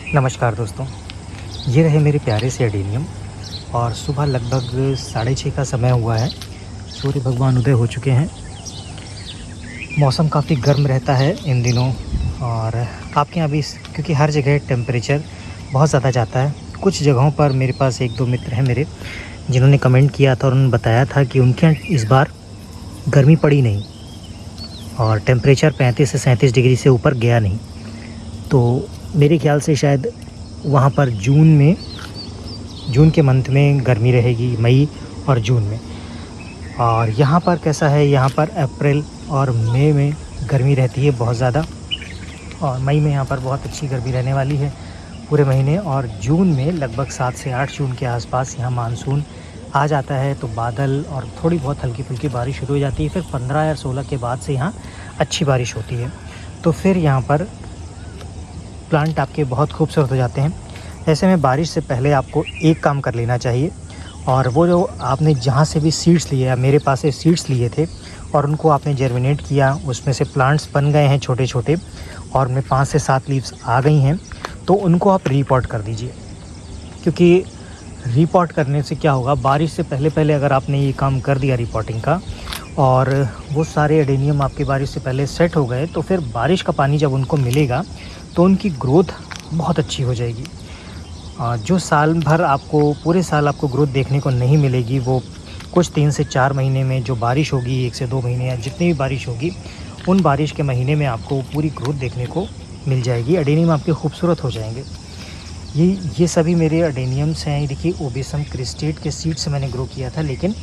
नमस्कार दोस्तों, ये रहे मेरे प्यारे से एडेनियम। और सुबह लगभग 6:30 का समय हुआ है। सूर्य भगवान उदय हो चुके हैं। मौसम काफ़ी गर्म रहता है इन दिनों। और आपके यहाँ भी क्योंकि हर जगह टेम्परेचर बहुत ज़्यादा जाता है। कुछ जगहों पर मेरे पास 1-2 मित्र हैं मेरे, जिन्होंने कमेंट किया था और उन्होंने बताया था कि उनके यहाँ इस बार गर्मी पड़ी नहीं और टेम्परेचर 35 से 37 डिग्री से ऊपर गया नहीं। तो मेरे ख़्याल से शायद वहाँ पर जून के मंथ में गर्मी रहेगी, मई और जून में। और यहाँ पर कैसा है, यहाँ पर अप्रैल और मई में गर्मी रहती है बहुत ज़्यादा। और मई में यहाँ पर बहुत अच्छी गर्मी रहने वाली है पूरे महीने। और जून में लगभग 7 से 8 जून के आसपास यहाँ मानसून आ जाता है, तो बादल और थोड़ी बहुत हल्की फुल्की बारिश शुरू हो जाती है। फिर 15 या 16 के बाद से यहाँ अच्छी बारिश होती है, तो फिर यहाँ पर प्लांट आपके बहुत खूबसूरत हो जाते हैं। ऐसे में बारिश से पहले आपको एक काम कर लेना चाहिए, और वो जो आपने जहाँ से भी सीड्स लिए, या मेरे पास से सीड्स लिए थे और उनको आपने जर्मिनेट किया, उसमें से प्लांट्स बन गए हैं छोटे छोटे और उनमें 5 से 7 लीव्स आ गई हैं, तो उनको आप रीपॉट कर दीजिए। क्योंकि रीपॉट करने से क्या होगा, बारिश से पहले पहले अगर आपने ये काम कर दिया रीपॉटिंग का, और वो सारे एडेनियम आपके बारिश से पहले सेट हो गए, तो फिर बारिश का पानी जब उनको मिलेगा तो उनकी ग्रोथ बहुत अच्छी हो जाएगी। जो साल भर आपको, पूरे साल आपको ग्रोथ देखने को नहीं मिलेगी, वो कुछ 3 से 4 महीने में जो बारिश होगी, 1 से 2 महीने या जितनी भी बारिश होगी, उन बारिश के महीने में आपको पूरी ग्रोथ देखने को मिल जाएगी। एडेनियम आपके खूबसूरत हो जाएंगे। ये सभी मेरे एडेनियम्स हैं। देखिए, ओबेसम क्रिस्टेट के सीड से मैंने ग्रो किया था, लेकिन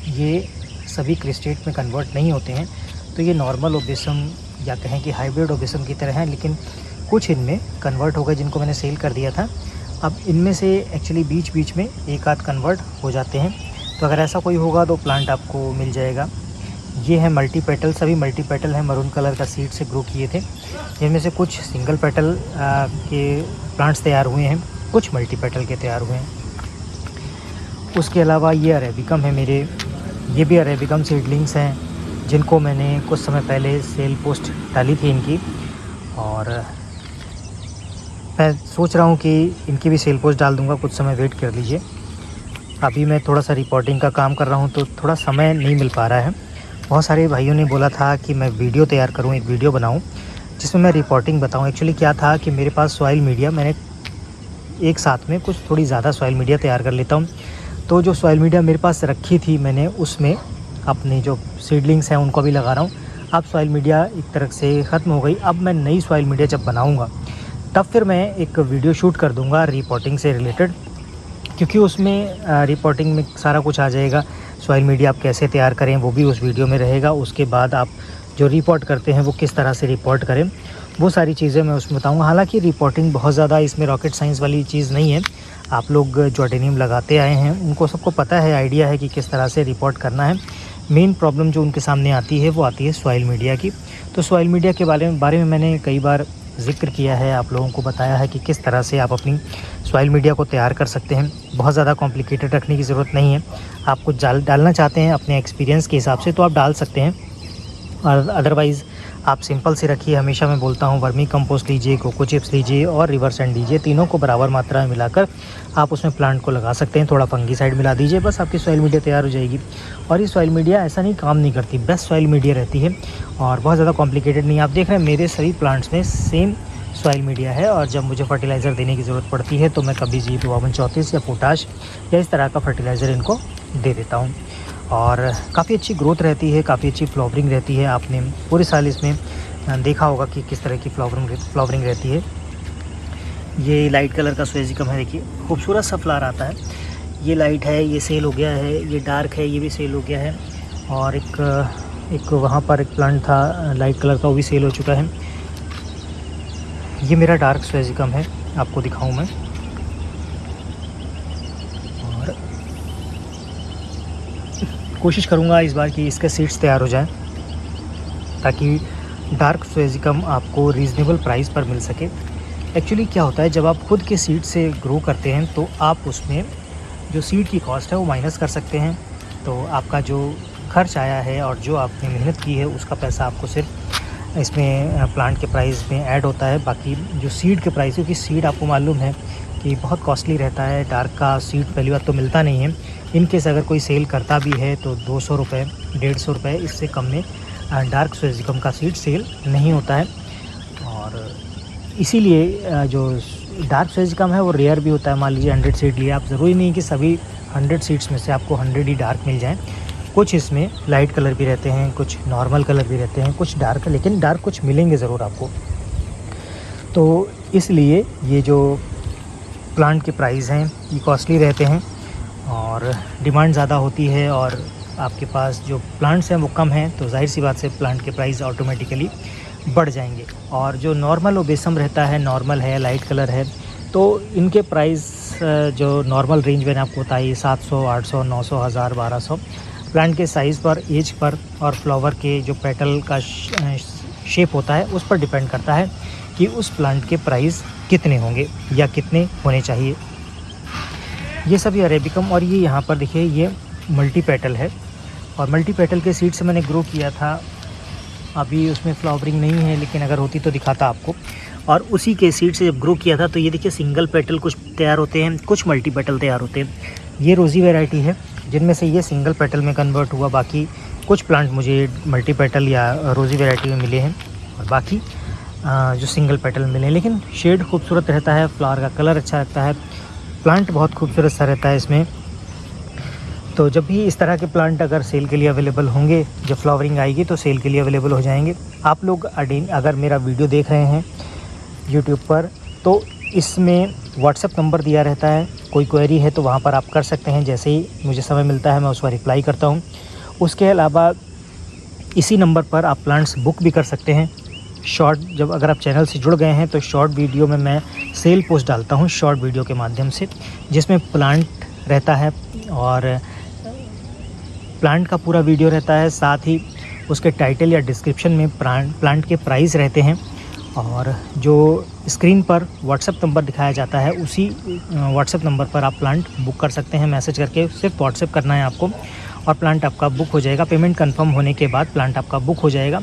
ये सभी क्रिस्टेट में कन्वर्ट नहीं होते हैं, तो ये नॉर्मल ओबेसम या कहें कि हाइब्रिड ओबेसम की तरह हैं, लेकिन कुछ इनमें कन्वर्ट हो गए जिनको मैंने सेल कर दिया था। अब इनमें से एक्चुअली बीच बीच में एक आध कन्वर्ट हो जाते हैं, तो अगर ऐसा कोई होगा तो प्लांट आपको मिल जाएगा। ये है मल्टी पेटल, सभी मल्टी पेटल हैं, मरून कलर का सीड से ग्रो किए थे, जिनमें से कुछ सिंगल पेटल के प्लांट्स तैयार हुए हैं, कुछ मल्टी पेटल के तैयार हुए हैं। उसके अलावा ये अरेबिकम है मेरे, ये भी अरेबिकम सीडलिंग्स हैं, जिनको मैंने कुछ समय पहले सेल पोस्ट डाली थी इनकी, और मैं सोच रहा हूँ कि इनकी भी सेल पोस्ट डाल दूँगा। कुछ समय वेट कर लीजिए। अभी मैं थोड़ा सा रिपोर्टिंग का काम कर रहा हूँ, तो थोड़ा समय नहीं मिल पा रहा है। बहुत सारे भाइयों ने बोला था कि मैं वीडियो तैयार करूँ, एक वीडियो बनाऊँ जिसमें मैं रिपोर्टिंग बताऊँ। एक्चुअली क्या था कि मेरे पास सॉइल मीडिया, मैंने एक साथ में कुछ थोड़ी ज़्यादा सॉइल मीडिया तैयार कर लेता हूँ। तो जो सॉइल मीडिया मेरे पास रखी थी मैंने, उसमें अपने जो सीडलिंग्स हैं उनको भी लगा रहा हूँ। अब सॉइल मीडिया एक तरह से ख़त्म हो गई। अब मैं नई सॉइल मीडिया जब बनाऊँगा, तब फिर मैं एक वीडियो शूट कर दूँगा रिपोर्टिंग से रिलेटेड, क्योंकि उसमें रिपोर्टिंग में सारा कुछ आ जाएगा। सॉइल मीडिया आप कैसे तैयार करें वो भी उस वीडियो में रहेगा। उसके बाद आप जो रिपोर्ट करते हैं वो किस तरह से रिपोर्ट करें, वो सारी चीज़ें मैं उसमें बताऊँगा। हालांकि रिपोर्टिंग बहुत ज़्यादा इसमें रॉकेट साइंस वाली चीज़ नहीं है। आप लोग जो एडेनियम लगाते आए हैं उनको सबको पता है, आइडिया है कि किस तरह से रिपोर्ट करना है। मेन प्रॉब्लम जो उनके सामने आती है वो आती है सॉइल मीडिया की। तो सॉइल मीडिया के बारे में मैंने कई बार ज़िक्र किया है, आप लोगों को बताया है कि किस तरह से आप अपनी सॉइल मीडिया को तैयार कर सकते हैं। बहुत ज़्यादा कॉम्प्लिकेटेड रखने की ज़रूरत नहीं है। आप कुछ डालना चाहते हैं अपने एक्सपीरियंस के हिसाब से तो आप डाल सकते हैं, और अदरवाइज़ आप सिंपल से रखिए। हमेशा मैं बोलता हूँ, वर्मी कंपोस्ट लीजिए, कोको चिप्स लीजिए और रिवर सैंड लीजिए, तीनों को बराबर मात्रा में मिलाकर आप उसमें प्लांट को लगा सकते हैं। थोड़ा फंगीसाइड मिला दीजिए, बस आपकी सॉइल मीडिया तैयार हो जाएगी। और ये सॉइल मीडिया ऐसा नहीं काम नहीं करती, बेस्ट सॉइल मीडिया रहती है और बहुत ज़्यादा कॉम्प्लिकेटेड नहीं। आप देख रहे हैं मेरे सभी प्लांट्स में सेम सॉइल मीडिया है, और जब मुझे फर्टिलाइज़र देने की ज़रूरत पड़ती है तो मैं कभी G5234 या पोटाश या इस तरह का फर्टिलाइज़र इनको दे देता हूँ। और काफ़ी अच्छी ग्रोथ रहती है, काफ़ी अच्छी फ्लावरिंग रहती है। आपने पूरे साल इसमें देखा होगा कि किस तरह की फ्लावरिंग रहती है। ये लाइट कलर का स्वेजिकम है, देखिए खूबसूरत सा फ्लावर आता है। ये लाइट है, ये सेल हो गया है। ये डार्क है, ये भी सेल हो गया है। और एक वहाँ पर एक प्लांट था लाइट कलर का, वो भी सेल हो चुका है। ये मेरा डार्क स्वेजिकम है, आपको दिखाऊं मैं। और कोशिश करूंगा इस बार कि इसके सीड्स तैयार हो जाएं, ताकि डार्क स्वेजिकम आपको रीज़नेबल प्राइस पर मिल सके। एक्चुअली क्या होता है, जब आप खुद के सीड से ग्रो करते हैं तो आप उसमें जो सीड की कॉस्ट है वो माइनस कर सकते हैं। तो आपका जो खर्च आया है और जो आपने मेहनत की है उसका पैसा आपको सिर्फ इसमें प्लांट के प्राइस में ऐड होता है। बाकी जो सीड के प्राइस, क्योंकि सीड आपको मालूम है कि बहुत कॉस्टली रहता है, डार्क का सीड पहली बात तो मिलता नहीं है। इन केस अगर कोई सेल करता भी है तो 200 रुपये 150 रुपये, इससे कम में डार्क स्वेजिकम का सीड सेल नहीं होता है। और इसीलिए जो डार्क स्वेजिकम है वो रेयर भी होता है। मान लीजिए 100 सीड लिए आप, ज़रूरी नहीं कि सभी 100 सीड्स में से आपको 100 ही डार्क मिल जाएँ। कुछ इसमें लाइट कलर भी रहते हैं, कुछ नॉर्मल कलर भी रहते हैं, कुछ डार्क, लेकिन डार्क कुछ मिलेंगे ज़रूर आपको। तो इसलिए ये जो प्लांट के प्राइस हैं ये कॉस्टली रहते हैं और डिमांड ज़्यादा होती है, और आपके पास जो प्लांट्स हैं वो कम हैं, तो जाहिर सी बात से प्लांट के प्राइस ऑटोमेटिकली बढ़ जाएंगे। और जो नॉर्मल ओबेसम रहता है, नॉर्मल है, लाइट कलर है, तो इनके प्राइस जो नॉर्मल रेंज मैंने आपको बताई 700, 800, 900, 1000, 1200, प्लांट के साइज़ पर, एज पर और फ्लावर के जो पेटल का शेप होता है उस पर डिपेंड करता है कि उस प्लांट के प्राइस कितने होंगे या कितने होने चाहिए। ये सभी अरेबिकम, और ये यहाँ पर देखिए ये मल्टी पेटल है, और मल्टी पेटल के सीड से मैंने ग्रो किया था। अभी उसमें फ्लावरिंग नहीं है, लेकिन अगर होती तो दिखाता आपको। और उसी के सीड से जब ग्रो किया था तो ये देखिए सिंगल पेटल कुछ तैयार होते हैं, कुछ मल्टी पेटल तैयार होते हैं। ये रोज़ी वैरायटी है जिनमें से ये सिंगल पेटल में कन्वर्ट हुआ। बाकी कुछ प्लांट मुझे मल्टी पेटल या रोज़ी वैरायटी में मिले हैं, और बाकी जो सिंगल पेटल मिले हैं। लेकिन शेड खूबसूरत रहता है, फ्लावर का कलर अच्छा लगता है, प्लांट बहुत खूबसूरत सा रहता है इसमें। तो जब भी इस तरह के प्लांट अगर सेल के लिए अवेलेबल होंगे, जब फ्लावरिंग आएगी तो सेल के लिए अवेलेबल हो जाएंगे। आप लोग अगर मेरा वीडियो देख रहे हैं यूट्यूब पर, तो इसमें व्हाट्सएप नंबर दिया रहता है। कोई क्वेरी है तो वहाँ पर आप कर सकते हैं, जैसे ही मुझे समय मिलता है मैं उसका रिप्लाई करता हूँ। उसके अलावा इसी नंबर पर आप प्लांट्स बुक भी कर सकते हैं। शॉर्ट, जब अगर आप चैनल से जुड़ गए हैं तो शॉर्ट वीडियो में मैं सेल पोस्ट डालता हूँ शॉर्ट वीडियो के माध्यम से, जिसमें प्लांट रहता है और प्लांट का पूरा वीडियो रहता है, साथ ही उसके टाइटल या डिस्क्रिप्शन में प्लांट के प्राइस रहते हैं। और जो स्क्रीन पर व्हाट्सएप नंबर दिखाया जाता है, उसी व्हाट्सएप नंबर पर आप प्लांट बुक कर सकते हैं। मैसेज करके सिर्फ व्हाट्सएप करना है आपको, और प्लांट आपका बुक हो जाएगा। पेमेंट कंफर्म होने के बाद प्लांट आपका बुक हो जाएगा,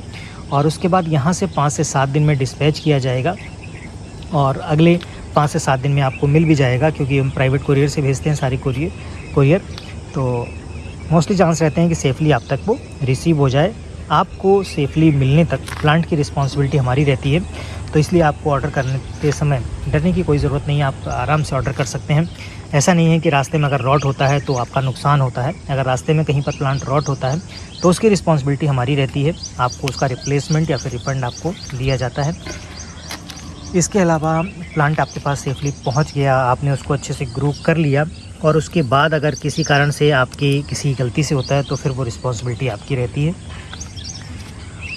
और उसके बाद यहाँ से 5 से 7 दिन में डिस्पैच किया जाएगा, और अगले 5 से 7 दिन में आपको मिल भी जाएगा, क्योंकि हम प्राइवेट कोरियर से भेजते हैं सारी कोरियर। तो मोस्टली चांस रहते हैं कि सेफ़ली आप तक वो रिसीव हो जाए। आपको सेफ़ली मिलने तक प्लांट की रिस्पॉन्सिबिलिटी हमारी रहती है, तो इसलिए आपको ऑर्डर करने के समय डरने की कोई ज़रूरत नहीं है। आप आराम से ऑर्डर कर सकते हैं। ऐसा नहीं है कि रास्ते में अगर रॉट होता है तो आपका नुकसान होता है। अगर रास्ते में कहीं पर प्लांट रॉट होता है तो उसकी रिस्पॉन्सिबिलिटी हमारी रहती है, आपको उसका रिप्लेसमेंट या फिर रिफंड आपको दिया जाता है। इसके अलावा प्लांट आपके पास सेफ़ली पहुंच गया, आपने उसको अच्छे से ग्रो कर लिया, और उसके बाद अगर किसी कारण से आपकी किसी गलती से होता है तो फिर वो रिस्पॉन्सिबिलिटी आपकी रहती है।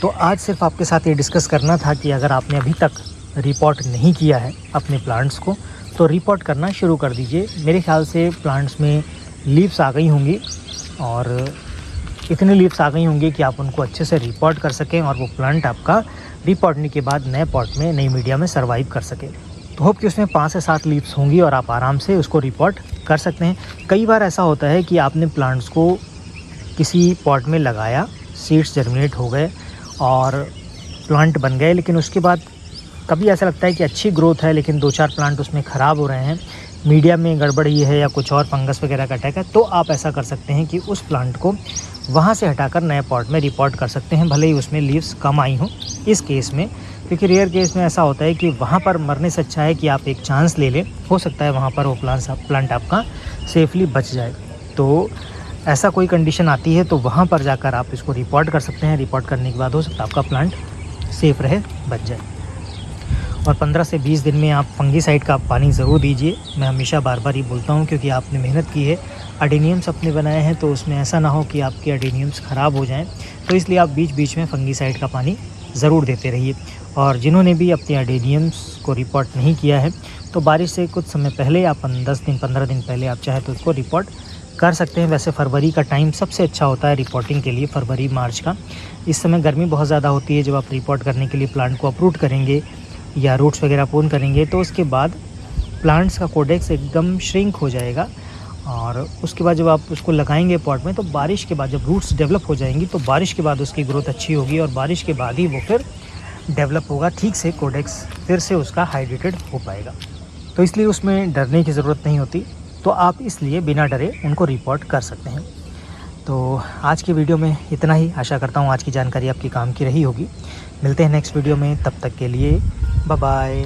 तो आज सिर्फ आपके साथ ये डिस्कस करना था कि अगर आपने अभी तक रिपोर्ट नहीं किया है अपने प्लांट्स को, तो रिपोर्ट करना शुरू कर दीजिए। मेरे ख्याल से प्लांट्स में लीव्स आ गई होंगी, और इतनी लीव्स आ गई होंगी कि आप उनको अच्छे से रिपोर्ट कर सकें, और वो प्लांट आपका रिपोर्टने के बाद नए पॉट में, नई मीडिया में सर्वाइव कर सके। तो होप कि उसमें 5 से 7 लीव्स होंगी और आप आराम से उसको रिपोर्ट कर सकते हैं। कई बार ऐसा होता है कि आपने प्लांट्स को किसी पॉट में लगाया, सीड्स जर्मिनेट हो गए और प्लांट बन गए, लेकिन उसके बाद कभी ऐसा लगता है कि अच्छी ग्रोथ है, लेकिन 2-4 प्लांट उसमें ख़राब हो रहे हैं, मीडिया में गड़बड़ ही है या कुछ और फंगस वगैरह का अटैक है, तो आप ऐसा कर सकते हैं कि उस प्लांट को वहाँ से हटाकर नए पॉट में रिपोर्ट कर सकते हैं, भले ही उसमें लीव्स कम आई हों। इस केस में, क्योंकि रेयर केस में ऐसा होता है कि वहाँ पर मरने से अच्छा है कि आप एक चांस ले लें, हो सकता है वहाँ पर वो प्लांट आपका सेफली बच जाए। तो ऐसा कोई कंडीशन आती है तो वहाँ पर जाकर आप इसको रिपोर्ट कर सकते हैं। रिपोर्ट करने के बाद हो सकता है आपका प्लांट सेफ़ रहे, बच जाए। और 15 से 20 दिन में आप फंगीसाइड का पानी ज़रूर दीजिए। मैं हमेशा बार बार ये बोलता हूँ, क्योंकि आपने मेहनत की है, अडेनियम्स अपने बनाए हैं, तो उसमें ऐसा ना हो कि आपके अडेनियम्स ख़राब हो जाएं। तो इसलिए आप बीच बीच में फंगीसाइड का पानी ज़रूर देते रहिए। और जिन्होंने भी अपने अडेनियम्स को रिपोर्ट नहीं किया है, तो बारिश से कुछ समय पहले आप 10 दिन 15 दिन पहले आप चाहे तो उसको रिपोर्ट कर सकते हैं। वैसे फरवरी का टाइम सबसे अच्छा होता है रिपोर्टिंग के लिए, फरवरी मार्च का। इस समय गर्मी बहुत ज़्यादा होती है। जब आप रिपोर्ट करने के लिए प्लांट को अप्रूट करेंगे या रूट्स वगैरह पूर्ण करेंगे, तो उसके बाद प्लांट्स का कोडेक्स एकदम श्रिंक हो जाएगा, और उसके बाद जब आप उसको लगाएंगे पॉट में, तो बारिश के बाद जब रूट्स डेवलप हो जाएंगी, तो बारिश के बाद उसकी ग्रोथ अच्छी होगी, और बारिश के बाद ही वो फिर डेवलप होगा ठीक से, कोडेक्स फिर से उसका हाइड्रेटेड हो पाएगा। तो इसलिए उसमें डरने की ज़रूरत नहीं होती, तो आप इसलिए बिना डरे उनको रिपोर्ट कर सकते हैं। तो आज की वीडियो में इतना ही। आशा करता हूँ आज की जानकारी आपके काम की रही होगी। मिलते हैं नेक्स्ट वीडियो में, तब तक के लिए बाय बाय।